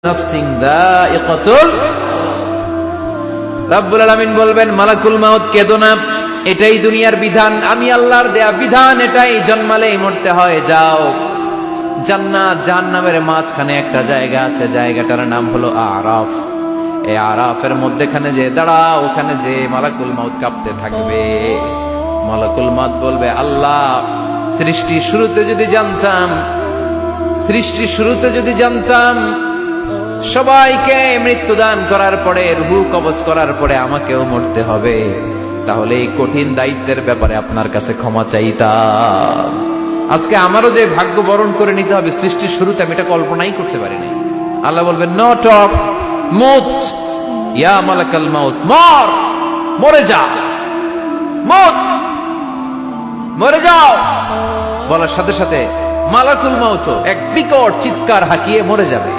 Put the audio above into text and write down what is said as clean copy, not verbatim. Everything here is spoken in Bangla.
নাফসিন যায়িকাতুল রব্বুল আলামিন বলবেন মালাকুল মাউত কেঁদো না, এটাই দুনিয়ার বিধান, আমি আল্লাহর দেয়া বিধান, এটাই জন্মালেই মরতে হয়। যাও, জান্নাত জাহান্নামের মাঝখানে একটা জায়গা আছে, জায়গাটার নাম হলো আরাফ। এই আরাফের মধ্যখানে যে দাঁড়াও, ওখানে যে মালাকুল মাউত কাঁপতে থাকবে। মালাকুল মাউত বলবে, আল্লাহ সৃষ্টির শুরুতে যদি জানতাম সবাইকে মৃত্যুদান করার পরে, রূহ কবজ করার পরে আমাকেও মরতে হবে, তাহলে এই কঠিন দায়িত্বের ব্যাপারে আপনার কাছে ক্ষমা চাইতাম। আজকে আমারও যে ভাগ্য বরণ করে নিতে হবে সৃষ্টির শুরুতে, আমি এটা কল্পনাই করতে পারিনি। আল্লাহ বলবেন, নো টক, মউত, ইয়া মালাকাল মাউত, মরে যা, মরে যাও। বলার সাথে সাথে মালাকুল মাউত এক বিকট চিৎকার হাঁকিয়ে মরে যাবে।